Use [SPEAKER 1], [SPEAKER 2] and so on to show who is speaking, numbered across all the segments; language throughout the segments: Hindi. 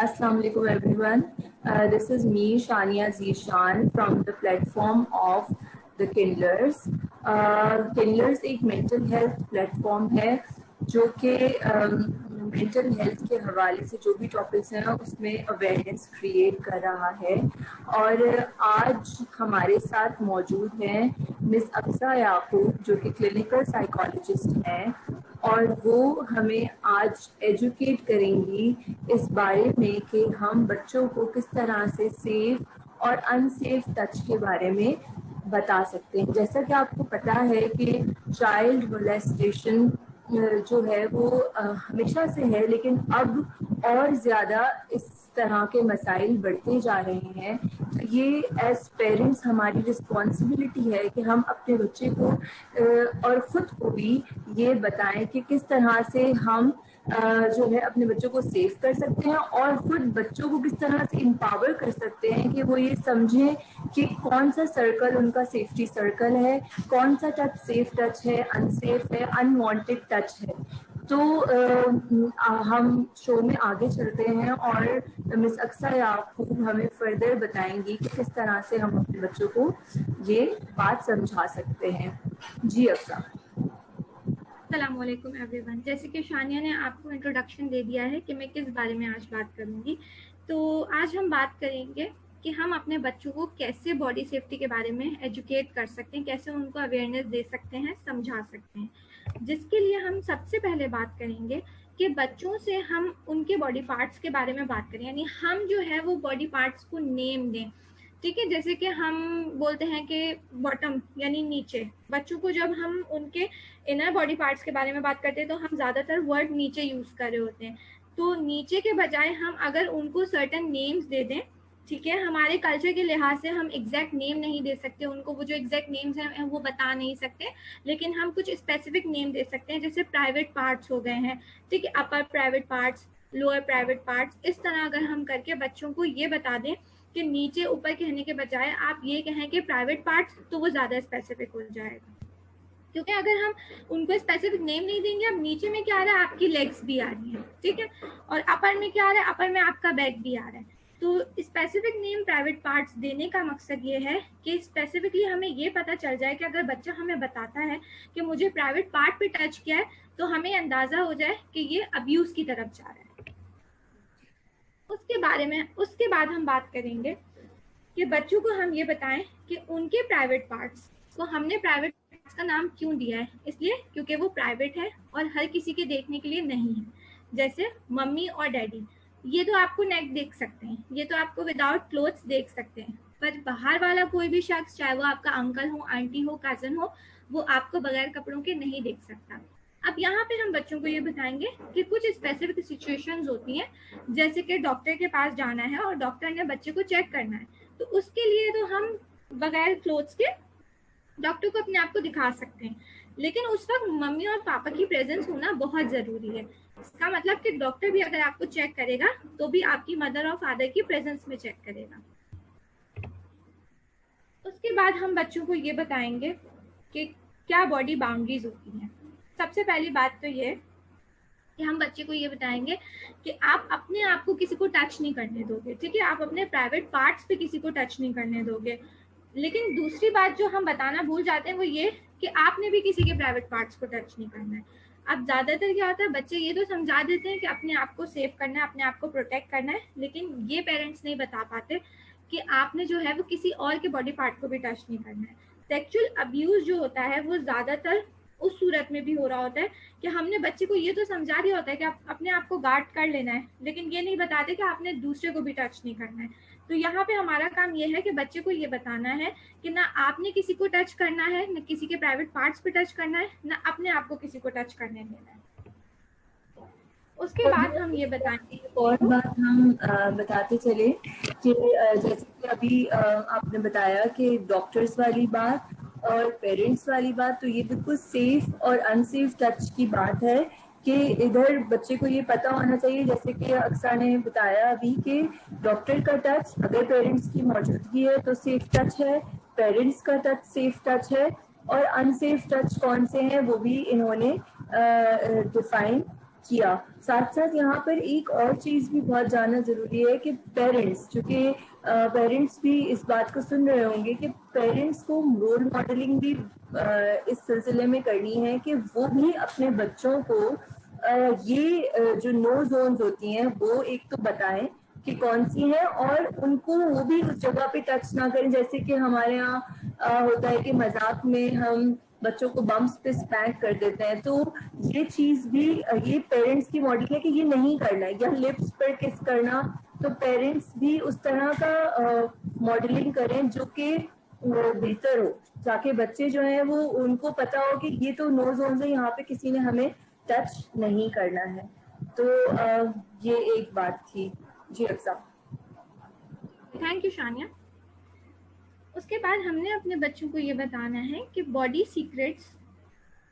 [SPEAKER 1] Assalamu alaikum everyone. This is me, Shania Zishan, from the platform of the Kindlers. Kindlers एक mental health platform है जो कि mental health के हवाले से जो भी टॉपिक्स हैं उसमें अवेयरनेस क्रिएट कर रहा है। और आज हमारे साथ मौजूद हैं मिस अक्सा याकूब जो कि क्लिनिकल साइकोलॉजिस्ट हैं और वो हमें आज एजुकेट करेंगी इस बारे में कि हम बच्चों को किस तरह से सेफ और अनसेफ टच के बारे में बता सकते हैं। जैसा कि आपको पता है कि चाइल्ड मोलेस्टेशन जो है वो हमेशा से है, लेकिन अब और ज़्यादा इस तरह के मसाइल बढ़ते जा रहे हैं। ये एज पेरेंट्स हमारी रिस्पॉन्सिबिलिटी है कि हम अपने बच्चे को और ख़ुद को भी ये बताएं कि किस तरह से हम जो है अपने बच्चों को सेव कर सकते हैं और खुद बच्चों को किस तरह से एम्पावर कर सकते हैं कि वो ये समझें कि कौन सा सर्कल उनका सेफ्टी सर्कल है, कौन सा टच सेफ टच है, अनसेफ है, अनवांटेड टच है। तो हम शो में आगे चलते हैं और मिस अक्सा याकूब हमें फर्दर बताएंगी कि किस तरह से हम अपने बच्चों को ये बात समझा सकते हैं। जी अक्सा।
[SPEAKER 2] अस्सलामुअलैकुम एवरीवन। जैसे कि शानिया ने आपको इंट्रोडक्शन दे दिया है कि मैं किस बारे में आज बात करूंगी, तो आज हम बात करेंगे कि हम अपने बच्चों को कैसे बॉडी सेफ्टी के बारे में एजुकेट कर सकते हैं, कैसे उनको अवेयरनेस दे सकते हैं, समझा सकते हैं। जिसके लिए हम सबसे पहले बात करेंगे कि बच्चों से हम उनके बॉडी पार्ट्स के बारे में बात करें, यानी हम जो है वो बॉडी पार्ट्स को नेम दें। ठीक है, जैसे कि हम बोलते हैं कि बॉटम यानी नीचे। बच्चों को जब हम उनके इनर बॉडी पार्ट्स के बारे में बात करते हैं तो हम ज़्यादातर वर्ड नीचे यूज़ कर रहे होते हैं। तो नीचे के बजाय हम अगर उनको सर्टेन नेम्स दे दें, ठीक है, हमारे कल्चर के लिहाज से हम एग्जैक्ट नेम नहीं दे सकते उनको, वो जो एग्जैक्ट नेम्स हैं वो बता नहीं सकते, लेकिन हम कुछ स्पेसिफिक नेम दे सकते हैं। जैसे प्राइवेट पार्ट्स हो गए हैं, ठीक है, upper private parts, lower private parts. इस तरह अगर हम करके बच्चों को ये बता दें कि नीचे ऊपर कहने के बजाय आप ये कहें कि प्राइवेट पार्ट्स, तो वो ज़्यादा स्पेसिफिक हो जाएगा। क्योंकि अगर हम उनको स्पेसिफिक नेम नहीं देंगे, अब नीचे में क्या आ रहा है, आपकी लेग्स भी आ रही है, ठीक है, और अपर में क्या आ रहा है, अपर में आपका बैक भी आ रहा है। तो स्पेसिफिक नेम प्राइवेट पार्ट्स देने का मकसद ये है कि स्पेसिफिकली हमें ये पता चल जाए कि अगर बच्चा हमें बताता है कि मुझे प्राइवेट पार्ट पे टच किया है, तो हमें अंदाज़ा हो जाए कि ये अब्यूज़ की तरफ जा रहा है। उसके बाद हम बात करेंगे कि बच्चों को हम ये बताएं कि उनके प्राइवेट पार्ट्स को हमने प्राइवेट पार्ट्स का नाम क्यों दिया है। इसलिए क्योंकि वो प्राइवेट है और हर किसी के देखने के लिए नहीं है। जैसे मम्मी और डैडी, ये तो आपको नेक देख सकते हैं, ये तो आपको विदाउट क्लोथ्स देख सकते हैं, पर बाहर वाला कोई भी शख्स, चाहे वो आपका अंकल हो, आंटी हो, कज़न हो, वो आपको बगैर कपड़ों के नहीं देख सकता। अब यहाँ पे हम बच्चों को ये बताएंगे कि कुछ स्पेसिफिक सिचुएशंस होती हैं, जैसे कि डॉक्टर के पास जाना है और डॉक्टर ने बच्चे को चेक करना है, तो उसके लिए तो हम बगैर क्लोथ्स के डॉक्टर को अपने आप को दिखा सकते हैं, लेकिन उस वक्त मम्मी और पापा की प्रेजेंस होना बहुत ज़रूरी है। इसका मतलब कि डॉक्टर भी अगर आपको चेक करेगा तो भी आपकी मदर और फादर की प्रेजेंस में चेक करेगा। उसके बाद हम बच्चों को ये बताएंगे कि क्या बॉडी बाउंड्रीज होती हैं। सबसे पहली बात तो ये कि हम बच्चे को ये बताएंगे कि आप अपने आप को किसी को टच नहीं करने दोगे, ठीक है, आप अपने प्राइवेट पार्ट्स पे किसी को टच नहीं करने दोगे। लेकिन दूसरी बात जो हम बताना भूल जाते हैं वो ये कि आपने भी किसी के प्राइवेट पार्ट्स को टच नहीं करना है। अब ज़्यादातर क्या होता है, बच्चे ये तो समझा देते हैं कि अपने आप को सेव करना है, अपने आप को प्रोटेक्ट करना है, लेकिन ये पेरेंट्स नहीं बता पाते कि आपने जो है वो किसी और के बॉडी पार्ट को भी टच नहीं करना है। सेक्सुअल अब्यूज़ जो होता है वो ज़्यादातर उस सूरत में भी हो रहा होता है कि हमने बच्चे को ये तो समझा दिया होता है कि आप अपने आप को गार्ड कर लेना है, लेकिन ये नहीं बताते कि आपने दूसरे को भी टच नहीं करना है। तो यहाँ पे हमारा काम ये है कि बच्चे को ये बताना है कि ना आपने किसी को टच करना है, ना किसी के प्राइवेट पार्ट्स पे टच करना है, ना अपने आप को किसी को टच करने देना है। उसके बाद हम ये बताएंगे, और बात हम बताते चले कि जैसे कि अभी आपने बताया कि डॉक्टर्स वाली बात और पेरेंट्स वाली बात, तो ये बिल्कुल सेफ और अनसेफ टच की बात है कि इधर बच्चे को ये पता होना चाहिए, जैसे कि अक्सा ने बताया अभी कि डॉक्टर का टच अगर पेरेंट्स की मौजूदगी है तो सेफ टच है, पेरेंट्स का टच सेफ टच है, और अनसेफ टच कौन से हैं वो भी इन्होंने डिफाइन
[SPEAKER 1] किया। साथ साथ यहाँ पर एक और चीज भी बहुत जानना जरूरी है कि पेरेंट्स, चूंकि पेरेंट्स भी इस बात को सुन रहे होंगे कि पेरेंट्स को रोल मॉडलिंग भी इस सिलसिले में करनी है कि वो भी अपने बच्चों को ये जो नो जोन्स होती हैं वो एक तो बताएं कि कौन सी है, और उनको वो भी उस जगह पे टच ना करें। जैसे कि हमारे यहाँ होता है कि मजाक में हम बच्चों को बम्प्स पे स्पैंक कर देते हैं, तो ये चीज भी ये पेरेंट्स की मॉडलिंग है कि ये नहीं करना है, या लिप्स पर किस करना, तो पेरेंट्स भी उस तरह का मॉडलिंग करें जो कि बेहतर हो, ताकि बच्चे जो है वो उनको पता हो कि ये तो नो जोन है, यहाँ पे किसी ने हमें टच नहीं करना है। तो ये एक बात थी। जी अक्सा।
[SPEAKER 2] Thank you Shania. उसके बाद हमने अपने बच्चों को ये बताना है कि बॉडी सीक्रेट्स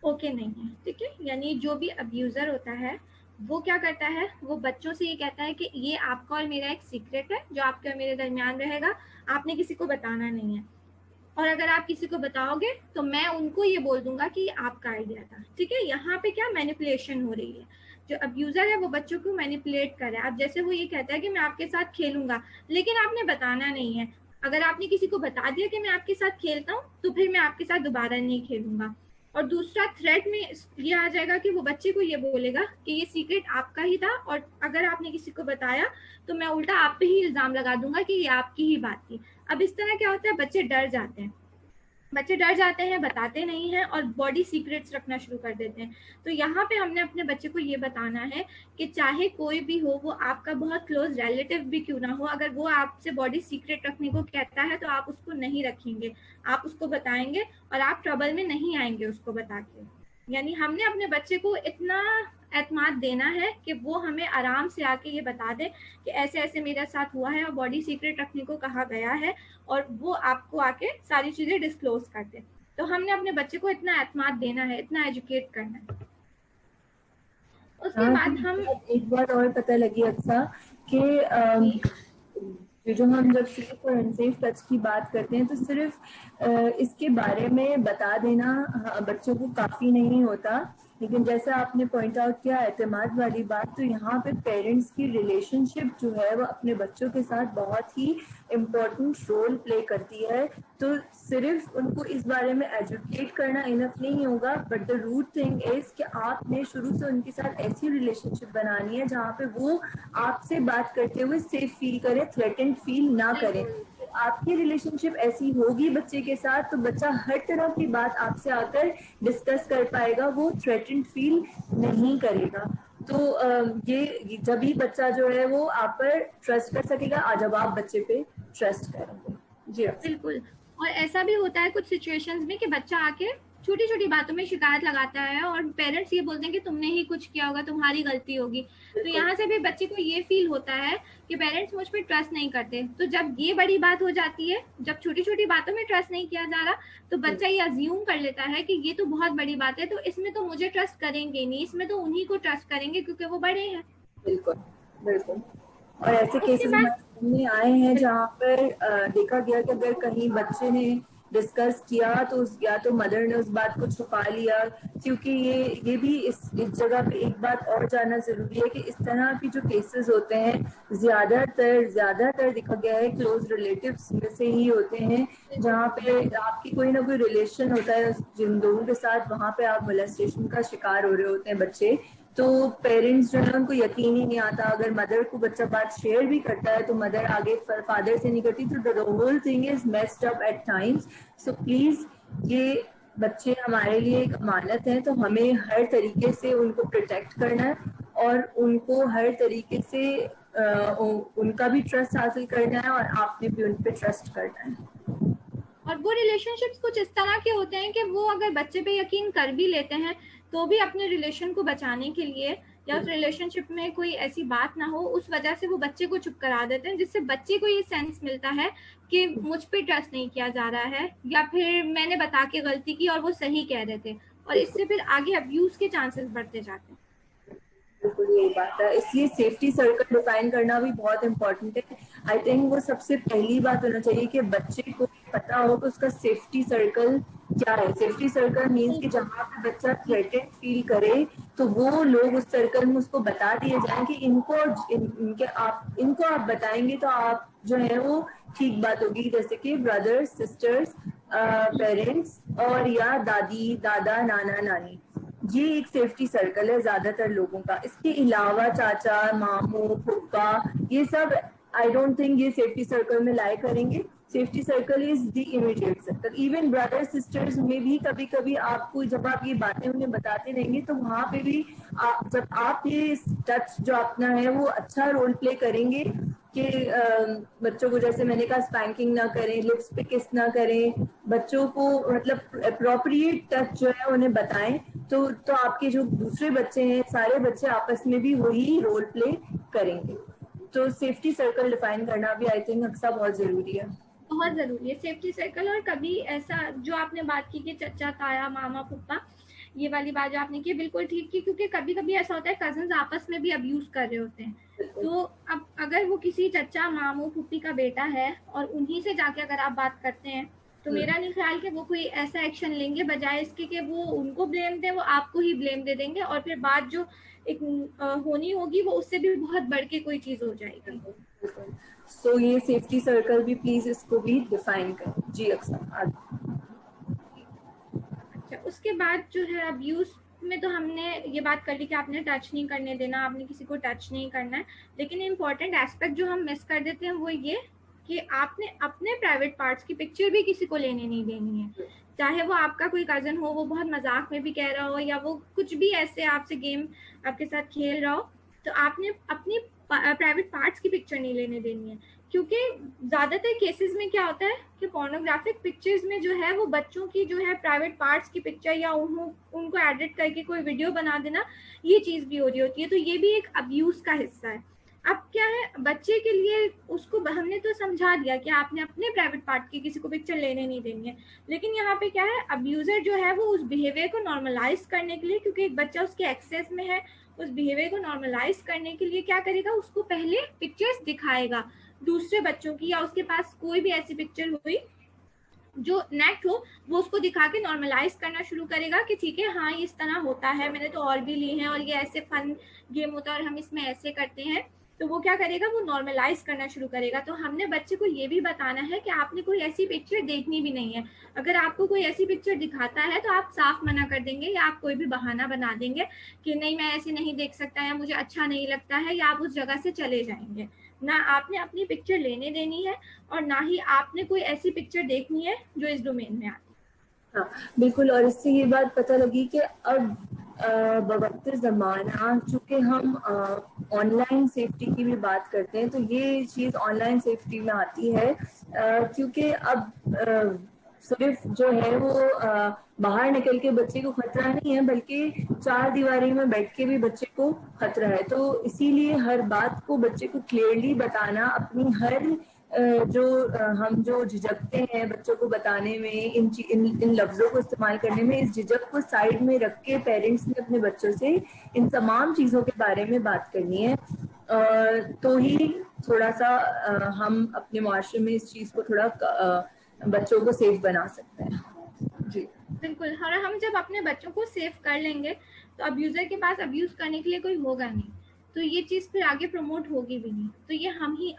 [SPEAKER 2] ओके नहीं है, ठीक है। यानी जो भी अब्यूजर होता है वो क्या करता है, वो बच्चों से ये कहता है कि ये आपका और मेरा एक सीक्रेट है जो आपके और मेरे दरमियान रहेगा, आपने किसी को बताना नहीं है, और अगर आप किसी को बताओगे तो मैं उनको ये बोल दूंगा कि ये आपका आइडिया था, ठीक है। यहाँ पे क्या मैनिपुलेशन हो रही है, जो अब्यूजर है वो बच्चों को मैनिपुलेट कर रहा है। अब जैसे वो ये कहता है कि मैं आपके साथ खेलूंगा, लेकिन आपने बताना नहीं है। अगर आपने किसी को बता दिया कि मैं आपके साथ खेलता हूँ तो फिर मैं आपके साथ दोबारा नहीं खेलूंगा। और दूसरा थ्रेट में ये आ जाएगा कि वो बच्चे को ये बोलेगा कि ये सीक्रेट आपका ही था, और अगर आपने किसी को बताया तो मैं उल्टा आप पे ही इल्जाम लगा दूंगा कि ये आपकी ही बात थी। अब इस तरह क्या होता है, बच्चे डर जाते हैं, बताते नहीं हैं और बॉडी सीक्रेट्स रखना शुरू कर देते हैं। तो यहाँ पे हमने अपने बच्चे को ये बताना है कि चाहे कोई भी हो, वो आपका बहुत क्लोज रिलेटिव भी क्यों ना हो, अगर वो आपसे बॉडी सीक्रेट रखने को कहता है तो आप उसको नहीं रखेंगे, आप उसको बताएंगे और आप ट्रबल में नहीं आएंगे उसको बता के। यानी हमने अपने बच्चे को इतना एतमाद देना है कि वो हमें आराम से आके ये बता दे कि ऐसे ऐसे मेरे साथ हुआ है और बॉडी सीक्रेट रखने को कहा गया है, और वो आपको आके सारी चीजें डिस्क्लोज कर दे। तो हमने अपने बच्चे को इतना एतमाद देना है, इतना एजुकेट करना है। उसके बाद हम
[SPEAKER 1] एक बात और पता लगी अक्सा कि जो हम जब सेफ और अनसेफ टच की बात करते हैं तो सिर्फ इसके बारे में बता देना बच्चों को काफी नहीं होता, लेकिन जैसा आपने पॉइंट आउट किया एतमाद वाली बात, तो यहाँ पे पेरेंट्स की रिलेशनशिप जो है वो अपने बच्चों के साथ बहुत ही इम्पोर्टेंट रोल प्ले करती है। तो सिर्फ उनको इस बारे में एजुकेट करना इनफ नहीं होगा, but the root thing is कि आपने शुरू से उनके साथ ऐसी रिलेशनशिप बनानी है जहाँ पे वो आपसे बात करते हुए सेफ फील करे, थ्रेटेंड फील ना करे। आपकी रिलेशनशिप ऐसी होगी बच्चे के साथ तो बच्चा हर तरह की बात आपसे आकर डिस्कस कर पाएगा, वो थ्रेटेंड फील नहीं करेगा। तो ये जब ही बच्चा जो है वो आप पर ट्रस्ट कर सकेगा जब आप बच्चे पे ट्रस्ट करेंगे। जी
[SPEAKER 2] बिल्कुल। और ऐसा भी होता है कुछ सिचुएशंस में कि बच्चा आके छोटी छोटी बातों में शिकायत लगाता है और पेरेंट्स ये बोलते हैं कि तुमने ही कुछ किया होगा, तुम्हारी गलती होगी। तो यहाँ से भी बच्चे को ये फील होता है कि पेरेंट्स मुझ पर ट्रस्ट नहीं करते। तो जब ये बड़ी बात हो जाती है, जब छोटी छोटी बातों में ट्रस्ट नहीं किया जा रहा, तो बच्चा ये अज्यूम कर लेता है कि ये तो बहुत बड़ी बात है, तो इसमें तो मुझे ट्रस्ट करेंगे नहीं, इसमें तो उन्हीं को ट्रस्ट करेंगे क्योंकि वो बड़े हैं।
[SPEAKER 1] बिल्कुल बिल्कुल। और ऐसे केसेस में आए हैं जहाँ पर देखा गया कि अगर कहीं बच्चे ने डिस्कस किया तो या तो मदर ने उस बात को छुपा लिया, क्योंकि ये भी इस जगह पे एक बात और जानना जरूरी है कि इस तरह की जो केसेस होते हैं ज्यादातर देखा गया है क्लोज रिलेटिव्स में से ही होते हैं, जहाँ पे आपकी कोई ना कोई रिलेशन होता है जिन लोगों के साथ, वहाँ पे आप मोलेस्टेशन का शिकार हो रहे होते हैं बच्चे। तो पेरेंट्स जो है उनको यकीन ही नहीं आता, अगर मदर को बच्चा बात शेयर भी करता है तो मदर आगे फादर से नहीं करती, तो the whole thing is messed up at times. So please ये बच्चे हमारे लिए एक अमानत है, तो हमें हर तरीके से उनको प्रोटेक्ट करना है और उनको हर तरीके से उनका भी ट्रस्ट हासिल करना है और आपने भी उन पर ट्रस्ट करना है।
[SPEAKER 2] और वो रिलेशनशिप्स कुछ इस तरह के होते हैं कि वो अगर बच्चे पे यकीन कर भी लेते हैं तो भी अपने रिलेशन को बचाने के लिए या उस रिलेशनशिप में कोई ऐसी बात ना हो उस वजह से वो बच्चे को चुप करा देते हैं, जिससे बच्चे को ये सेंस मिलता है कि मुझ पे ट्रस्ट नहीं किया जा रहा है या फिर मैंने बता के गलती की और वो सही कह रहे थे, और इससे फिर आगे अब्यूज के चांसेस बढ़ते जाते हैं।
[SPEAKER 1] बिल्कुल यही बात है, इसलिए सेफ्टी सर्कल डिफाइन करना भी बहुत इम्पोर्टेंट है। आई थिंक वो सबसे पहली बात होना चाहिए कि बच्चे को पता हो कि उसका सेफ्टी सर्कल क्या है। सेफ्टी सर्कल मीन्स कि जहाँ पे बच्चा थ्रेटेड फील करे तो वो लोग उस सर्कल में उसको बता दिए जाए कि इनको आप बताएंगे तो आप जो है वो ठीक बात होगी, जैसे कि ब्रदर्स, सिस्टर्स, पेरेंट्स और या दादी, दादा, नाना, नानी। ये एक सेफ्टी सर्कल है ज्यादातर लोगों का। इसके अलावा चाचा, मामू, फूफा, ये सब आई डोंट थिंक ये सेफ्टी सर्कल में लाए करेंगे। Safety circle is the immediate circle. Even brother sisters में भी कभी कभी आपको जब आप ये बातें उन्हें बताते रहेंगे तो वहां पे भी जब आप ये टच जो अपना है वो अच्छा रोल प्ले करेंगे कि बच्चों को, जैसे मैंने कहा, स्पैंकिंग ना करें, लिप्स पे किस ना करें, बच्चों को मतलब अप्रोप्रिएट टच जो है उन्हें बताएं, तो आपके जो दूसरे बच्चे हैं सारे बच्चे आपस में भी वही रोल प्ले करेंगे। तो सेफ्टी सर्कल डिफाइन करना भी आई थिंक अक्सर बहुत जरूरी है।
[SPEAKER 2] बहुत जरूरी है सेफ्टी सर्कल। और कभी ऐसा जो आपने बात की कि चचा, ताया, मामा, फूफा, ये वाली बात जो आपने की बिल्कुल ठीक की, क्योंकि कभी कभी ऐसा होता है कजन्स आपस में भी अब्यूज कर रहे होते हैं। तो अब अगर वो किसी चचा, मामू, फूफी का बेटा है और उन्हीं से जाके अगर आप बात करते हैं तो मेरा नहीं ख्याल कि वो कोई ऐसा एक्शन लेंगे, बजाय इसके कि वो उनको ब्लेम दे, वो आपको ही ब्लेम दे देंगे और फिर बात जो एक होनी होगी वो उससे भी बहुत बढ़ के कोई चीज हो जाएगी।
[SPEAKER 1] सो ये सेफ्टी सर्कल भी प्लीज इसको भी डिफाइन करें। जी अक्सर।
[SPEAKER 2] अच्छा, उसके बाद जो है अब्यूज में तो हमने ये बात कर ली कि आपने टच नहीं करने देना, आपने किसी को टच नहीं करना है, लेकिन इम्पोर्टेंट एस्पेक्ट जो हम मिस कर देते हैं वो ये कि आपने अपने प्राइवेट पार्ट्स की पिक्चर भी किसी को लेने नहीं देनी है। चाहे वो आपका कोई कजन हो, वो बहुत मजाक में भी कह रहा हो, या वो कुछ भी ऐसे आपसे गेम आपके साथ खेल रहा हो, तो आपने अपनी प्राइवेट पार्ट्स की पिक्चर नहीं लेने देनी है। क्योंकि ज्यादातर केसेस में क्या होता है कि पोर्नोग्राफिक पिक्चर्स में जो है वो बच्चों की जो है प्राइवेट पार्ट्स की पिक्चर या उनको एडिट करके कोई वीडियो बना देना, ये चीज भी हो रही होती है। तो ये भी एक अब्यूज का हिस्सा है। अब क्या है, बच्चे के लिए उसको हमने तो समझा दिया कि आपने अपने प्राइवेट पार्ट की किसी को पिक्चर लेने नहीं देनी है, लेकिन यहाँ पे क्या है, अब्यूजर जो है वो उस बिहेवियर को नॉर्मलाइज करने के लिए, क्योंकि एक बच्चा उसके एक्सेस में है, उस बिहेवियर को नॉर्मलाइज करने के लिए क्या करेगा, उसको पहले पिक्चर्स दिखाएगा दूसरे बच्चों की, या उसके पास कोई भी ऐसी पिक्चर हुई जो नेक्ट हो वो उसको दिखा के नॉर्मलाइज करना शुरू करेगा कि ठीक है, हाँ इस तरह होता है, मैंने तो और भी ली हैं और ये ऐसे फन गेम होता है और हम इसमें ऐसे करते हैं। तो वो क्या करेगा, वो नॉर्मलाइज करना शुरू करेगा। तो हमने बच्चे को ये भी बताना है कि आपने कोई ऐसी पिक्चर देखनी भी नहीं है। अगर आपको कोई ऐसी पिक्चर दिखाता है तो आप साफ मना कर देंगे, या आप कोई भी बहाना बना देंगे कि नहीं मैं ऐसे नहीं देख सकता, या मुझे अच्छा नहीं लगता है, या आप उस जगह से चले जाएंगे। ना आपने अपनी पिक्चर लेने देनी है और ना ही आपने कोई ऐसी पिक्चर देखनी है जो इस डोमेन में आती है।
[SPEAKER 1] हाँ बिल्कुल। और इससे ये बात पता लगी कि अब बवक्त ज़माना चूंकि हम ऑनलाइन सेफ्टी की भी बात करते हैं, तो ये चीज़ ऑनलाइन सेफ्टी में आती है क्योंकि अब सिर्फ जो है वो बाहर निकल के बच्चे को खतरा नहीं है, बल्कि चार दीवारी में बैठ के भी बच्चे को खतरा है। तो इसीलिए हर बात को बच्चे को क्लियरली बताना, अपनी हर हम जो झिझकते हैं बच्चों को बताने में, इन लफ्जों को इस्तेमाल करने में, इस झिझक को साइड में रख के पेरेंट्स ने अपने बच्चों से इन तमाम चीजों के बारे में बात करनी है। तो ही थोड़ा सा हम अपने मुआशरे में इस चीज को थोड़ा बच्चों को सेफ बना सकते हैं। जी
[SPEAKER 2] बिल्कुल। और हम जब अपने बच्चों को सेफ कर लेंगे तो अब्यूजर के पास अब्यूज करने के लिए कोई होगा नहीं, तो ये चीज फिर आगे प्रमोट होगी भी नहीं। तो ये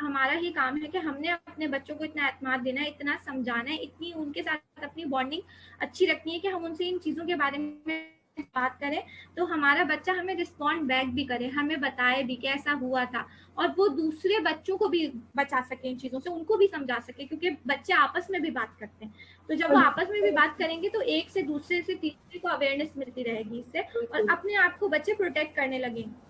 [SPEAKER 2] हमारा ही काम है कि हमने अपने बच्चों को इतना एतमाद देना है, इतना समझाना है, इतनी उनके साथ अपनी बॉन्डिंग अच्छी रखनी है कि हम उनसे इन चीजों के बारे में बात करें तो हमारा बच्चा हमें रिस्पॉन्ड बैक भी करे, हमें बताए भी कि ऐसा हुआ था, और वो दूसरे बच्चों को भी बचा सके इन चीजों से, उनको भी समझा सके, क्योंकि बच्चे आपस में भी बात करते हैं। तो जब वो आपस में भी बात करेंगे तो एक से दूसरे से तीसरे को अवेयरनेस मिलती रहेगी इससे, और अपने आप को बच्चे प्रोटेक्ट करने लगेंगे।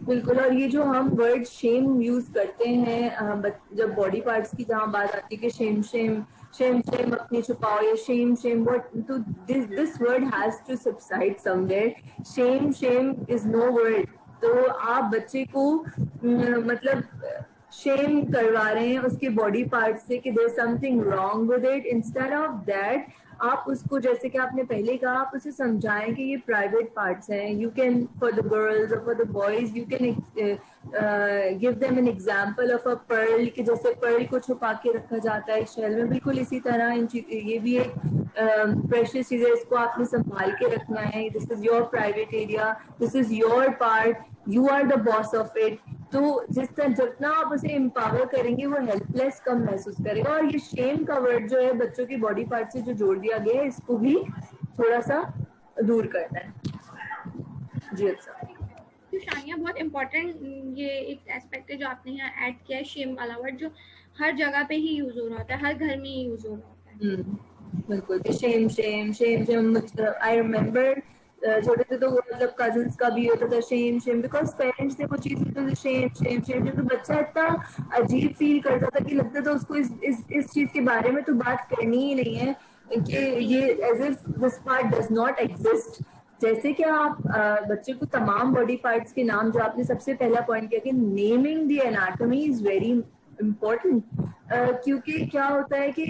[SPEAKER 1] बिल्कुल। और ये जो हम वर्ड शेम यूज करते हैं जब बॉडी पार्ट्स की जहाँ बात आती है कि शेम शेम शेम शेम अपनी छुपाओ, या शेम शेम व्हाट, तो this word has to subside somewhere. Shame shame is no word. तो आप बच्चे को मतलब शेम करवा रहे हैं उसके बॉडी पार्ट से कि there something wrong with it. Instead of that आप उसको, जैसे कि आपने पहले कहा, आप उसे समझाएं कि ये प्राइवेट पार्ट्स हैं. You can, for the girls और for the boys, you can give them an example of a pearl, कि जैसे पर्ल को छुपा के रखा जाता है शेल में, बिल्कुल इसी तरह ये भी एक प्रेशियस चीज है, इसको आपने संभाल के रखना है. This is your private area, this is your part, you are the boss of it. तो जिस तरह जितना आप उसे एम्पावर करेंगे वो हेल्पलेस कम महसूस करेगा. और ये शेम का वर्ड जो है बच्चों की बॉडी पार्ट से जो जोड़ दिया गया है, इसको भी थोड़ा सा दूर करना है. जी अच्छा.
[SPEAKER 2] तो शानिया, बहुत इम्पोर्टेंट ये एक एस्पेक्ट है जो आपने यहाँ ऐड किया है, शेम वाला वर्ड, जो हर जगह पे ही यूज हो रहा होता है, हर घर में ही यूज हो रहा होता है.
[SPEAKER 1] बिल्कुल. Shem Shem Shem Shem. I remember छोटे थे तो मतलब कजिन्स का भी होता था शेम शेम, बिकॉज पेरेंट्स ने वो चीज तो शेम शेम शेम, तो बच्चा इतना अजीब फील करता था कि लगता था उसको इस चीज के बारे में तो बात करनी ही नहीं है, कि ये as if this part does not exist. जैसे कि आप बच्चे को तमाम बॉडी पार्ट्स के नाम, जो आपने सबसे पहला पॉइंट किया कि naming the anatomy is very important. क्योंकि क्या होता है कि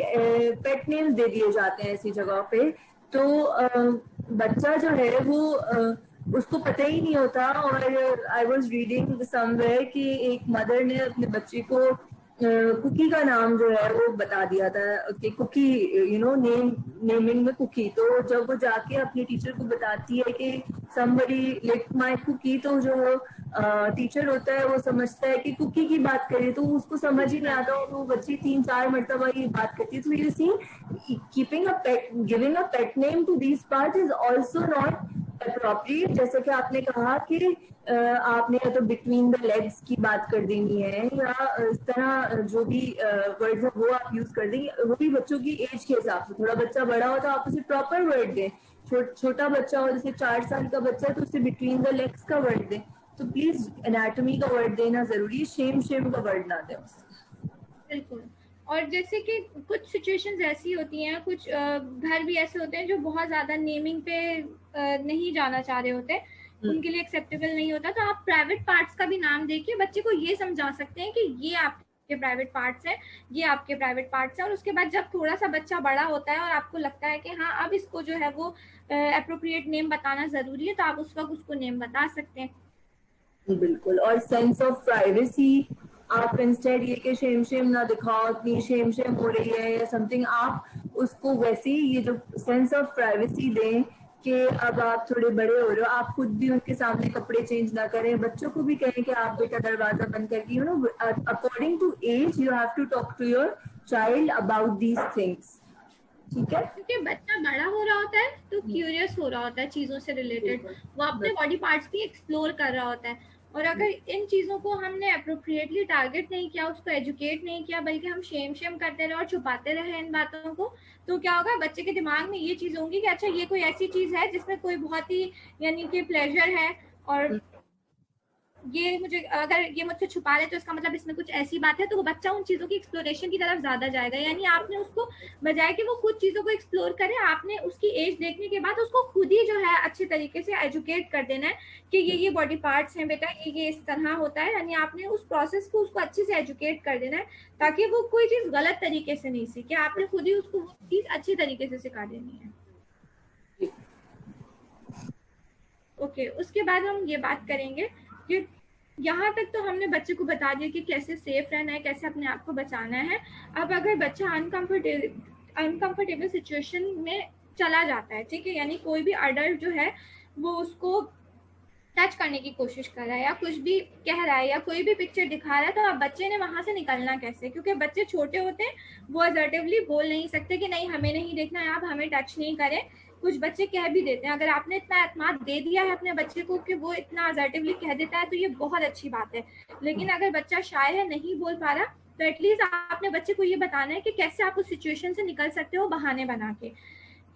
[SPEAKER 1] पेट नेम्स दे दिए जाते हैं ऐसी जगह पे, तो बच्चा जो है वो उसको पता ही नहीं होता. और आई वॉज रीडिंग समवेयर कि एक मदर ने अपने बच्चे को कुकी का नाम जो है वो बता दिया था कि कुकी, यू नो, नेमिंग में कुकी. तो जब वो जाके अपनी टीचर को बताती है कि somebody licked my cookie, तो जो टीचर होता है वो समझता है कि कुकी की बात करें, तो उसको समझ ही नहीं आता. और वो बच्ची 3-4 मरतबा ये बात करती है. तो you see, keeping a pet, giving a pet name to these part is also not appropriate. जैसे कि आपने कहा कि आपने या तो बिटवीन द लेग्स की बात कर देनी है, या इस तरह जो भी वर्ड्स है वो आप यूज कर देंगे, वो भी बच्चों की एज के हिसाब से. थोड़ा बच्चा बड़ा हो तो आप उसे प्रॉपर वर्ड दें. छोटा बच्चा हो, जैसे 4 साल का बच्चा है, तो उसे बिटवीन द लेग्स का वर्ड दें. तो प्लीज एनाटॉमी का वर्ड देना जरूरी है, शेम शेम का वर्ड ना दें.
[SPEAKER 2] बिल्कुल. और जैसे कि कुछ सिचुएशंस ऐसी होती हैं, कुछ घर भी ऐसे होते हैं जो बहुत ज्यादा नेमिंग पे नहीं जाना चाह रहे होते, उनके लिए एक्सेप्टेबल नहीं होता, तो आप प्राइवेट पार्ट्स का भी नाम देके बच्चे को ये समझा सकते हैं कि ये आपके प्राइवेट पार्ट्स हैं, ये आपके प्राइवेट पार्ट्स हैं. और उसके बाद जब थोड़ा सा बच्चा बड़ा होता है और आपको लगता है कि हाँ अब इसको जो है वो अप्रोप्रिएट नेम बताना जरूरी है, तो आप उस वक्त उसको नेम बता सकते हैं.
[SPEAKER 1] बिल्कुल. और सेंस ऑफ प्राइवेसी, आप इंस्टेड ये कि शेम शेम ना दिखाओ, इतनी शेम शेम हो रही है या समथिंग, आप उसको वैसे ही ये जो सेंस ऑफ प्राइवेसी दें कि अब आप थोड़े बड़े हो रहे हो, आप खुद भी उनके सामने कपड़े चेंज ना करें. बच्चों को भी कहें कि आप बेटा दरवाजा बंद करके, you know, according to age you have to talk to your child about these things. ठीक है,
[SPEAKER 2] क्योंकि बच्चा बड़ा हो रहा होता है तो क्यूरियस हो रहा होता है चीजों से रिलेटेड, वो अपने बॉडी पार्ट्स भी एक्सप्लोर कर रहा होता है. और अगर इन चीजों को हमने अप्रोप्रिएटली टारगेट नहीं किया, उसको एजुकेट नहीं किया, बल्कि हम शेम शेम करते रहे और छुपाते रहे इन बातों को, तो क्या होगा, बच्चे के दिमाग में ये चीज होगी कि अच्छा ये कोई ऐसी चीज है जिसमें कोई बहुत ही यानी कि प्लेजर है, और ये मुझे, अगर ये मुझसे छुपा रहे तो इसका मतलब इसमें कुछ ऐसी बात है. तो वो बच्चा उन चीजों की एक्सप्लोरेशन की तरफ ज्यादा जाएगा. यानी आपने उसको, बजाय कि वो खुद चीजों को एक्सप्लोर करे, आपने उसकी एज देखने के बाद उसको खुद ही जो है अच्छे तरीके से एजुकेट कर देना है कि ये बॉडी पार्ट्स हैं बेटा, ये इस तरह होता है. यानी आपने उस प्रोसेस को उसको अच्छे से एजुकेट कर देना है, ताकि वो कोई चीज गलत तरीके से नहीं सीखे. आपने खुद ही उसको वो चीज अच्छी तरीके से सिखा देनी है. ओके, उसके बाद हम ये बात करेंगे कि यहाँ तक तो हमने बच्चे को बता दिया कि कैसे सेफ रहना है, कैसे अपने आप को बचाना है. अब अगर बच्चा अनकंफर्टेबल सिचुएशन में चला जाता है, ठीक है, यानी कोई भी अडल्ट जो है वो उसको टच करने की कोशिश कर रहा है या कुछ भी कह रहा है या कोई भी पिक्चर दिखा रहा है, तो अब बच्चे ने वहां से निकलना कैसे? क्योंकि बच्चे छोटे होते हैं, वो असर्टिवली बोल नहीं सकते कि नहीं हमें नहीं देखना है, आप हमें टच नहीं करें. कुछ बच्चे कह भी देते हैं. अगर आपने इतना एतमाद दे दिया है अपने बच्चे को कि वो इतना असर्टिवली कह देता है, तो ये बहुत अच्छी बात है. लेकिन अगर बच्चा शाय है, नहीं बोल पा रहा, तो एटलीस्ट आपने बच्चे को ये बताना है कि कैसे आप उस सिचुएशन से निकल सकते हो बहाने बना के.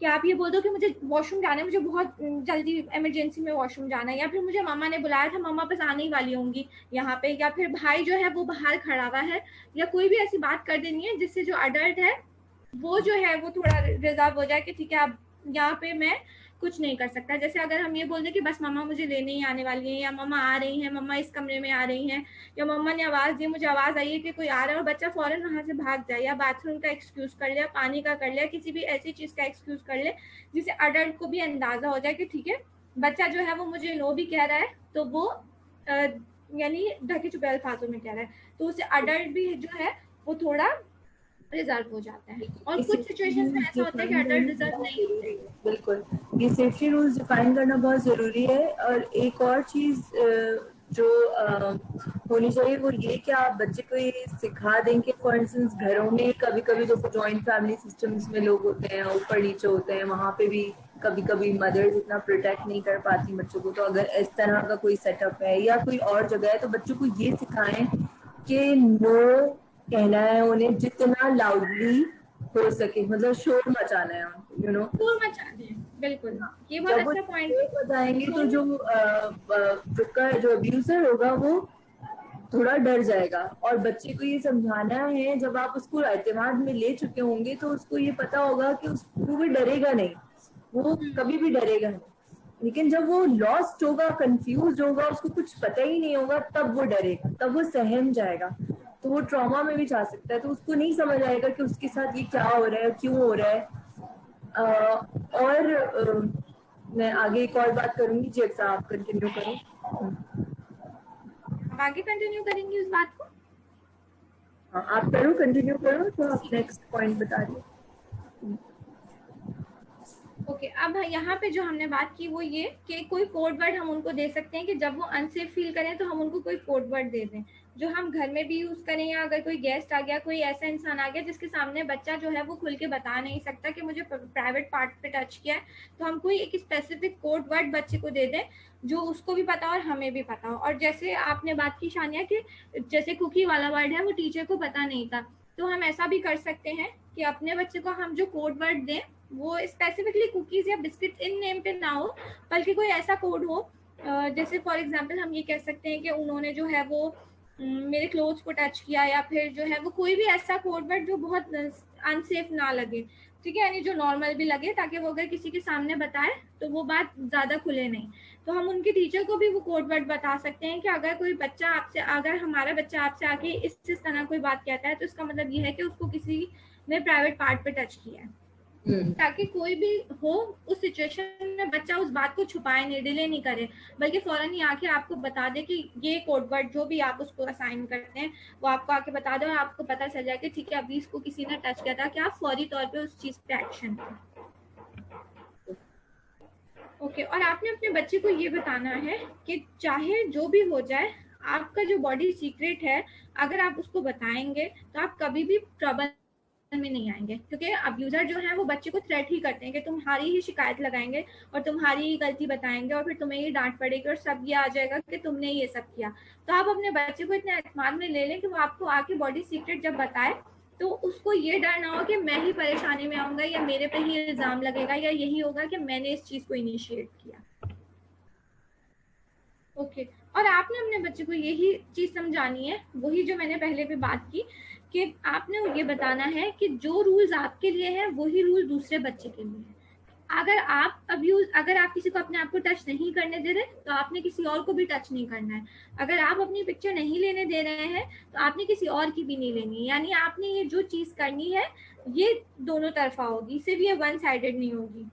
[SPEAKER 2] कि आप ये बोल दो कि मुझे वॉशरूम जाना है, मुझे बहुत जल्दी इमरजेंसी में वॉशरूम जाना है, या फिर मुझे मम्मा ने बुलाया था, मम्मा बस आने ही वाली होंगी यहाँ पे, या फिर भाई जो है वो बाहर खड़ा हुआ है, या कोई भी ऐसी बात कर देनी है जिससे जो अडल्ट है वो जो है वो थोड़ा रिजर्व हो जाए कि ठीक है अब यहाँ पे मैं कुछ नहीं कर सकता। जैसे अगर हम ये बोल दें कि बस मम्मा मुझे लेने ही आने वाली है, या मम्मा आ रही हैं, मम्मा इस कमरे में आ रही हैं, या मम्मा ने आवाज़ दी, मुझे आवाज़ आई है कि कोई आ रहा है, और बच्चा फ़ौरन वहाँ से भाग जाए, या बाथरूम का एक्सक्यूज़ कर ले, या पानी का कर ले, या किसी भी ऐसी चीज़ का एक्सक्यूज़ कर ले जिससे अडल्ट को भी अंदाज़ा हो जाए कि ठीक है बच्चा जो है वो मुझे नो भी कह रहा है, तो वो यानी ढके छुपे अल्फाजों में कह रहा है, तो उससे अडल्ट भी जो है वो थोड़ा रिजर्व हो जाता है। और कुछ सिचुएशंस में ऐसा होता है कि अडल्ट रिजर्व नहीं होते।
[SPEAKER 1] बिल्कुल, ये सेफ्टी रूल्स डिफाइन करना बहुत ज़रूरी है। और एक और चीज़ जो होनी चाहिए वो ये कि आप बच्चे को ये सिखा दें कि फॉर इंस्टेंस घरों में कभी कभी जैसे जॉइंट फैमिली सिस्टम्स में लोग होते हैं, ऊपर नीचे होते हैं, वहाँ पे भी कभी कभी मदर्स इतना प्रोटेक्ट नहीं कर पाती बच्चों को। तो अगर इस तरह का कोई सेटअप है या कोई और जगह है तो बच्चों को ये सिखाएं कि नो कहना है उन्हें जितना लाउडली हो सके, मतलब शोर मचाना है उनको,
[SPEAKER 2] शोर मचा दें, बिल्कुल, ये बहुत
[SPEAKER 1] जब वो
[SPEAKER 2] अच्छा पॉइंट
[SPEAKER 1] शोर मचाएंगे तो जो अब्यूजर होगा वो थोड़ा डर जाएगा। और बच्चे को ये समझाना है, जब आप उसको एतमाद में ले चुके होंगे तो उसको ये पता होगा कि वो भी डरेगा नहीं, वो कभी भी डरेगा नहीं। लेकिन जब वो लॉस्ट होगा, कंफ्यूज होगा, उसको कुछ पता ही नहीं होगा, तब वो डरेगा, तब वो सहम जाएगा, तो वो ट्रॉमा में भी जा सकता है। तो उसको नहीं समझ आएगा कि उसके साथ ये क्या हो रहा है, क्यों हो रहा है। मैं आगे एक और बात करूंगी, जैसा आप कंटिन्यू करें।
[SPEAKER 2] आप आगे कंटिन्यू करेंगे उस बात को?
[SPEAKER 1] हाँ, आप करो, कंटिन्यू करो, तो आप नेक्स्ट पॉइंट बता दिए।
[SPEAKER 2] ओके, अब यहाँ पे जो हमने बात की वो ये कि कोई कोड वर्ड हम उनको दे सकते हैं कि जब वो अनसेफ फील करें तो हम उनको कोई कोड वर्ड दे दें जो हम घर में भी यूज करें, या अगर कोई गेस्ट आ गया, कोई ऐसा इंसान आ गया जिसके सामने बच्चा जो है वो खुल के बता नहीं सकता कि मुझे प्राइवेट पार्ट पे टच किया है, तो हम कोई एक स्पेसिफिक कोड वर्ड बच्चे को दे दें जो उसको भी पता और हमें भी पता हो। और जैसे आपने बात की शानिया कि जैसे कुकी वाला वर्ड है वो टीचर को पता नहीं था, तो हम ऐसा भी कर सकते हैं कि अपने बच्चे को हम जो कोड वर्ड दें वो स्पेसिफिकली कुकीज या बिस्किट इन नेम पे ना हो, बल्कि कोई ऐसा कोड हो, जैसे फॉर एग्जांपल हम ये कह सकते हैं कि उन्होंने जो है वो मेरे क्लोथ्स को टच किया, या फिर जो है वो कोई भी ऐसा कोड वर्ड जो बहुत अनसेफ ना लगे, ठीक है, यानी जो नॉर्मल भी लगे, ताकि वो अगर किसी के सामने बताए तो वो बात ज्यादा खुले नहीं। तो हम उनके टीचर को भी वो कोड वर्ड बता सकते हैं कि अगर कोई बच्चा आपसे, अगर हमारा बच्चा आपसे आके इस तरह कोई बात कहता है तो इसका मतलब ये है कि उसको किसी ने प्राइवेट पार्ट पे टच किया है, ताकि कोई भी हो उस सिचुएशन में बच्चा उस बात को छुपाए नहीं, डिले नहीं करे, बल्कि फौरन ही आके आपको बता दे कि ये कोड वर्ड जो भी आप उसको असाइन करते हैं वो आपको आके बता दे, और आपको पता चल जाए कि ठीक है अभी इसको किसी ने टच किया था, कि आप फौरी तौर पे उस चीज पे एक्शन लें। ओके, और आपने अपने बच्चे को ये बताना है कि चाहे जो भी हो जाए, आपका जो बॉडी सीक्रेट है अगर आप उसको बताएंगे तो आप कभी भी ट्रबल में नहीं आएंगे, क्योंकि अब्यूजर जो है वो बच्चे को थ्रेट ही करते हैं कि तुम्हारी ही शिकायत लगाएंगे और तुम्हारी ही गलती बताएंगे और फिर तुम्हें ही डांट पड़ेगी और सब ये आ जाएगा कि तुमने ये सब किया। तो आप अपने बच्चे को इतने एतमाद में ले लें कि वो आपको आके बॉडी सीक्रेट जब बताए तो उसको ये डर ना हो कि मैं ही परेशानी में आऊंगा, या मेरे पे ही इल्जाम लगेगा, या यही होगा कि मैंने इस चीज को इनिशिएट किया। ओके, और आपने अपने बच्चे को यही चीज समझानी है, वही जो मैंने पहले भी बात की, कि आपने ये बताना है कि जो रूल्स आपके लिए हैं वही रूल दूसरे बच्चे के लिए है। अगर आप किसी को अपने आप को टच नहीं करने दे रहे तो आपने किसी और को भी टच नहीं करना है। अगर आप अपनी पिक्चर नहीं लेने दे रहे हैं तो आपने किसी और की भी नहीं लेनी, यानी आपने ये जो चीज करनी है ये दोनों तरफा होगी, सिर्फ ये वन साइडेड नहीं होगी।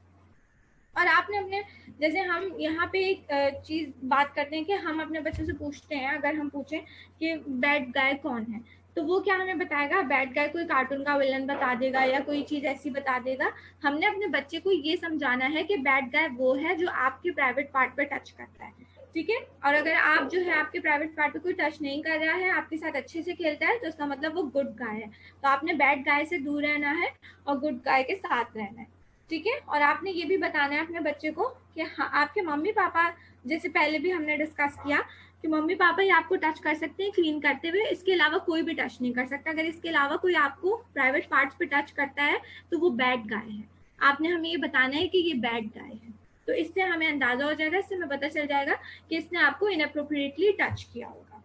[SPEAKER 2] और आपने अपने, जैसे हम यहाँ पे एक चीज बात करते हैं कि हम अपने बच्चों से पूछते हैं, अगर हम पूछें कि बैड गाय कौन है तो वो क्या हमें बताएगा? बैड गाय कोई कार्टून का विलन बता देगा या कोई चीज ऐसी बता देगा। हमने अपने बच्चे को ये समझाना है कि बैड गाय वो है जो आपके प्राइवेट पार्ट पे टच करता है, ठीक है। और अगर आप जो है आपके प्राइवेट पार्ट पे कोई टच नहीं कर रहा है, आपके साथ अच्छे से खेलता है, तो इसका मतलब वो गुड गाय है। तो आपने बैड गाय से दूर रहना है और गुड गाय के साथ रहना है, ठीक है। और आपने ये भी बताना है अपने बच्चे को कि हाँ, आपके मम्मी पापा, जैसे पहले भी हमने डिस्कस किया कि मम्मी पापा ही आपको टच कर सकते हैं क्लीन करते हुए, इसके अलावा कोई भी टच नहीं कर सकता। अगर इसके अलावा कोई आपको प्राइवेट पार्ट्स पे टच करता है तो वो बैड गाय है। आपने हमें ये बताना है कि ये बैड गाय है, तो इससे हमें अंदाजा हो जाएगा, इससे हमें पता चल जाएगा कि इसने आपको इनअप्रोप्रिएटली टच किया होगा।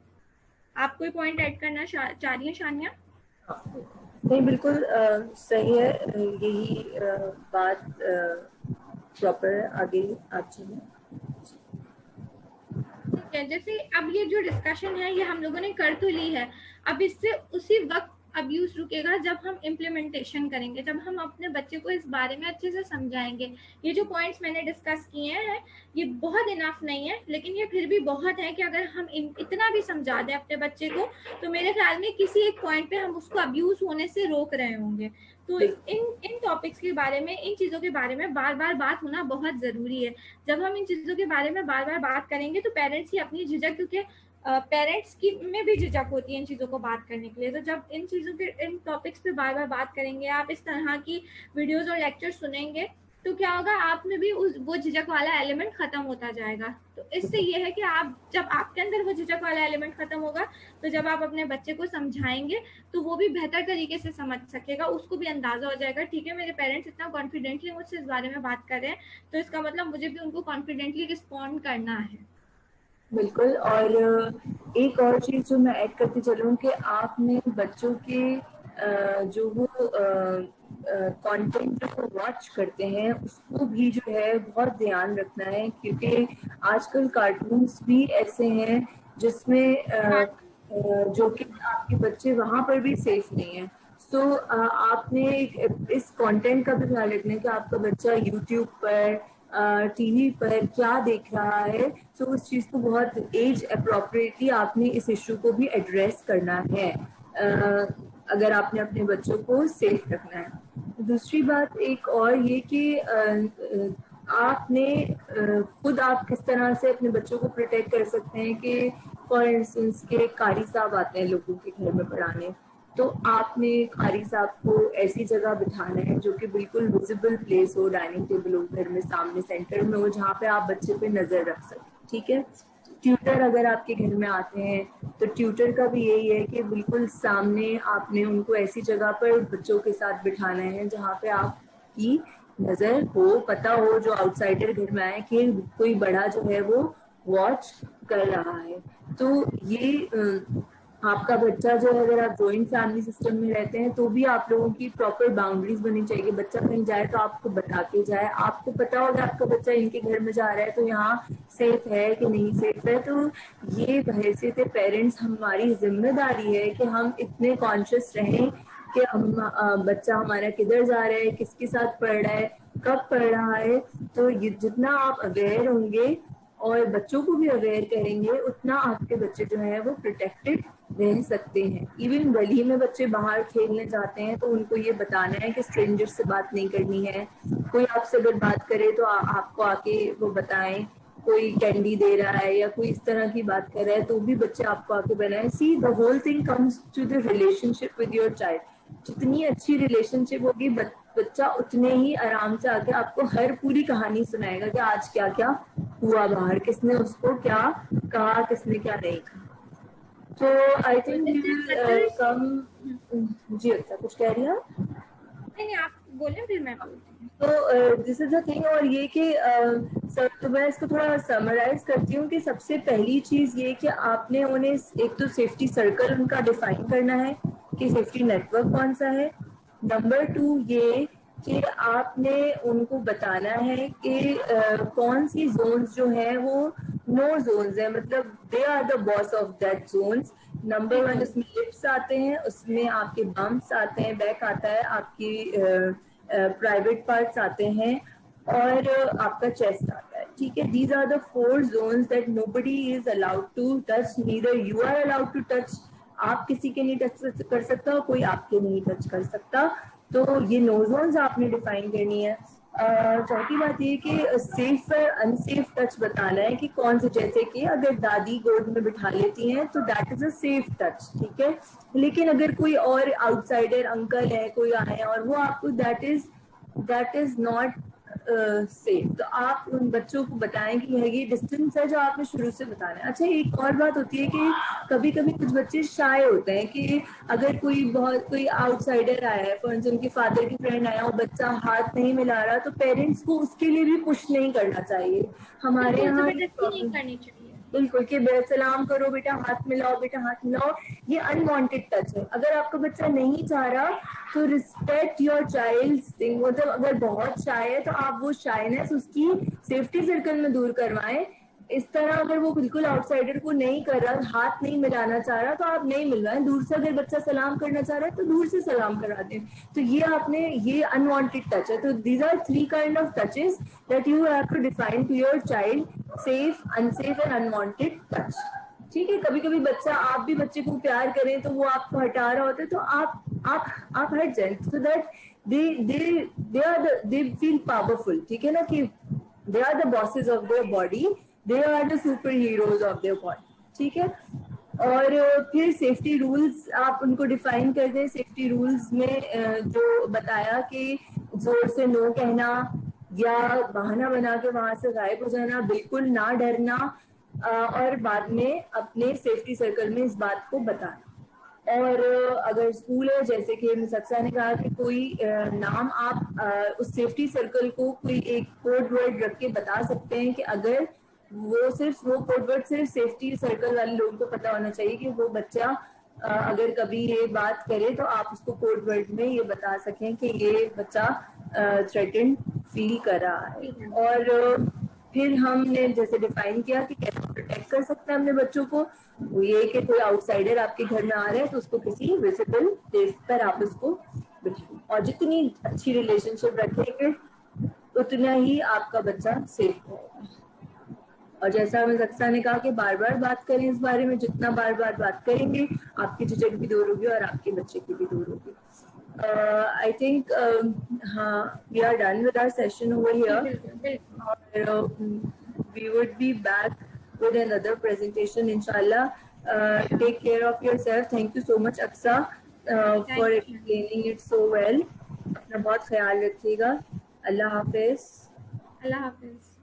[SPEAKER 2] आप कोई पॉइंट ऐड करना चाह रही है शानिया?
[SPEAKER 1] नहीं, बिल्कुल सही है। यही बात प्रॉपर आगे आप चलें।
[SPEAKER 2] ठीक है, जैसे अब ये जो डिस्कशन है ये हम लोगों ने कर तो ली है, अब इससे उसी वक्त अब्यूज रुकेगा जब हम इम्प्लीमेंटेशन करेंगे, जब हम अपने बच्चे को इस बारे में अच्छे से समझाएंगे। ये जो पॉइंट्स मैंने डिस्कस किए हैं ये बहुत इनफ नहीं है, लेकिन ये फिर भी बहुत है कि अगर हम इतना भी समझा दें अपने बच्चे को तो मेरे ख्याल में किसी एक पॉइंट पे हम उसको अब्यूज होने से रोक रहे होंगे। तो इन टॉपिक्स के बारे में, इन चीज़ों के बारे में बार बार बात होना बहुत ज़रूरी है। जब हम इन चीज़ों के बारे में बार बार बात करेंगे तो पेरेंट्स की अपनी झिझक, क्योंकि पेरेंट्स की में भी झिझक होती है इन चीज़ों को बात करने के लिए, तो जब इन चीज़ों के, इन टॉपिक्स पे बार बार बात करेंगे, आप इस तरह की वीडियोज़ और लेक्चर सुनेंगे तो क्या होगा, आप में भी वो झिझक वाला एलिमेंट खत्म होता जाएगा। तो इससे ये है कि आप, जब आपके अंदर वो झिझक वाला एलिमेंट खत्म होगा तो जब आप अपने बच्चे को समझाएंगे तो वो भी बेहतर तरीके से समझ सकेगा, उसको भी अंदाजा हो जाएगा ठीक है मेरे पेरेंट्स इतना कॉन्फिडेंटली मुझसे इस बारे में बात कर रहे हैं तो इसका मतलब मुझे भी उनको कॉन्फिडेंटली रिस्पॉन्ड करना है।
[SPEAKER 1] बिल्कुल। और एक और चीज़ जो मैं ऐड करती चलूँ कि आपने बच्चों के जो वो कंटेंट जो वॉच करते हैं उसको भी जो है बहुत ध्यान रखना है, क्योंकि आजकल कार्टून्स भी ऐसे हैं जिसमें जो कि आपके बच्चे वहाँ पर भी सेफ नहीं है। सो आपने इस कंटेंट का भी ध्यान रखना है कि आपका बच्चा यूट्यूब पर, टीवी पर क्या देख रहा है। तो उस चीज़ को बहुत एज अप्रोप्रिएटली आपने इस इशू को भी एड्रेस करना है अगर आपने अपने बच्चों को सेफ रखना है। दूसरी बात एक और ये कि आपने खुद आप किस तरह से अपने बच्चों को प्रोटेक्ट कर सकते हैं कि फॉर इंस्टेंस के कारी साहब आते हैं लोगों के घर में पढ़ाने, तो आपने कारी साहब को ऐसी जगह बिठाना है जो कि बिल्कुल विजिबल प्लेस हो, डाइनिंग टेबल हो घर में सामने सेंटर में हो, जहाँ पे आप बच्चे पे नजर रख सकें। ठीक है। ट्यूटर अगर आपके घर में आते हैं तो ट्यूटर का भी यही है कि बिल्कुल सामने आपने उनको ऐसी जगह पर बच्चों के साथ बिठाना है जहाँ पे आपकी नजर हो, पता हो जो आउटसाइडर घर में आए कि कोई बड़ा जो है वो वॉच कर रहा है। तो ये आपका बच्चा जो है, अगर आप जॉइंट फैमिली सिस्टम में रहते हैं तो भी आप लोगों की प्रॉपर बाउंड्रीज बनी चाहिए। बच्चा कहीं जाए तो आपको बता के जाए, आपको पता होगा आपका बच्चा इनके घर में जा रहा है तो यहाँ सेफ है कि नहीं सेफ है। तो ये हैसियत पेरेंट्स हमारी जिम्मेदारी है कि हम इतने कॉन्शियस रहें कि हम बच्चा हमारा किधर जा रहा है, किसके साथ पढ़ रहा है, कब पढ़ रहा है। तो ये जितना आप अवेयर होंगे और बच्चों को भी अवेयर करेंगे उतना आपके बच्चे जो है वो प्रोटेक्टेड रह सकते हैं। इवन गली में बच्चे बाहर खेलने जाते हैं तो उनको ये बताना है कि स्ट्रेंजर से बात नहीं करनी है। कोई आपसे अगर बात करे तो आपको आके वो बताएं, कोई कैंडी दे रहा है या कोई इस तरह की बात कर रहा है तो भी बच्चे आपको आके बनाए। See the whole thing comes to the relationship with your child. जितनी अच्छी रिलेशनशिप होगी बच्चा उतने ही आराम से आके आपको हर पूरी कहानी सुनाएगा कि आज क्या क्या हुआ बाहर, किसने उसको क्या कहा, किसने क्या नहीं कहा। तो I think we will come. जी अच्छा कुछ कह रही हैं आप?
[SPEAKER 2] नहीं आप बोलें फिर मैं बोलती हूँ।
[SPEAKER 1] तो दिस इज द थिंग। और ये कि सर तो मैं इसको थोड़ा समराइज करती हूँ कि सबसे पहली चीज ये कि आपने उन्हें एक तो सेफ्टी सर्कल उनका डिफाइन करना है कि सेफ्टी नेटवर्क कौन सा है। नंबर 2 ये कि आपने उनको बताना है कि कौन सी जोन्स जो है वो नो जोन्स है, मतलब they are the boss of that zones. Number 1 उसमें लिप्स आते हैं, उसमें आपके बम्प्स आते हैं, बैक आता है, आपकी प्राइवेट पार्ट्स आते हैं और आपका चेस्ट आता है। ठीक है। These are the 4 zones that nobody is allowed to touch, neither you are allowed to touch. आप किसी के नहीं टच कर सकता और कोई आपके नहीं टच कर सकता। तो ये नो जोन्स आपने डिफाइन करनी है। चौथी बात ये कि सेफ और अनसेफ टच बताना है कि कौन से, जैसे कि अगर दादी गोद में बिठा लेती हैं तो that is a safe touch. ठीक है। लेकिन अगर कोई और आउटसाइडर अंकल है, कोई आए और वो आपको दैट इज नॉट सेफ, तो आप उन बच्चों को बताएं कि ये डिस्टेंस है जो आपने शुरू से बताना है। अच्छा एक और बात होती है कि कभी कभी कुछ बच्चे शाय होते हैं कि अगर कोई आउटसाइडर आया है, फॉर इंस्टेंस उनके फादर की फ्रेंड आया और बच्चा हाथ नहीं मिला रहा, तो पेरेंट्स को उसके लिए भी पुश नहीं करना चाहिए। हमारे यहाँ
[SPEAKER 2] जबरदस्ती नहीं करनी चाहिए।
[SPEAKER 1] बिल्कुल कि सलाम करो बेटा, हाथ मिलाओ बेटा, हाथ मिलाओ, ये अनवांटेड टच है। अगर आपका बच्चा नहीं चाह रहा तो रिस्पेक्ट योर चाइल्ड्स थिंग, मतलब अगर बहुत शाय है तो आप वो शायनेस उसकी सेफ्टी सर्कल में दूर करवाएं। इस तरह अगर वो बिल्कुल आउटसाइडर को नहीं कर रहा, हाथ नहीं मिलाना चाह रहा, तो आप नहीं मिलवाएं। दूर से अगर बच्चा सलाम करना चाह रहा है तो दूर से सलाम करा दें। तो ये आपने, ये अनवांटेड टच है। तो these are 3 kind of touches that you have to define to your child, safe, unsafe and unwanted touch. ठीक है, कभी कभी बच्चा, आप भी बच्चे को प्यार करें तो वो आपको हटा रहा होता है, तो आप हट जाए, so that they feel powerful. ठीक है ना, कि they are the bosses of their body, they are the superheroes of their body. ठीक है, और फिर सेफ्टी रूल्स आप उनको डिफाइन कर दें। सेफ्टी रूल्स में जो बताया कि जोर से नो कहना या बहाना बना के वहां से गायब हो जाना, बिल्कुल ना डरना, और बाद में अपने सेफ्टी सर्कल में इस बात को बताना। और अगर स्कूल है, जैसे कि मिस अक्सा ने कहा कि कोई नाम आप उस सेफ्टी सर्कल को कोई एक कोड वर्ड रख के बता सकते हैं कि अगर वो कोड वर्ड सिर्फ सेफ्टी सर्कल वाले लोगों को पता होना चाहिए कि वो बच्चा अगर कभी ये बात करे तो आप उसको कोड वर्ड में ये बता सकें कि ये बच्चा थ्रेटेंड फील कर रहा है। और फिर हमने जैसे डिफाइन किया कि कैसे प्रोटेक्ट कर सकते हैं अपने बच्चों को, वो ये कि कोई आउटसाइडर आपके घर में आ रहा है तो उसको किसी विजिबल प्लेस पर आप उसको बिठाएं, और जितनी अच्छी रिलेशनशिप रखेंगे उतना ही आपका बच्चा सेफ रहेगा। और जैसा मिस अक्सा ने कहा कि बार बार बात करें इस बारे में, जितना बार बार बात करेंगे आपकी झिझक भी दूर होगी और आपके बच्चे की भी दूर होगी। I think we are done with our session over here. We would be back with another presentation, inshallah. Take care of yourself. Thank you so much, Aksa, for explaining it so well. अपना बहुत ख्याल रखिएगा। अल्लाह हाफिज।
[SPEAKER 2] अल्लाह हाफिज।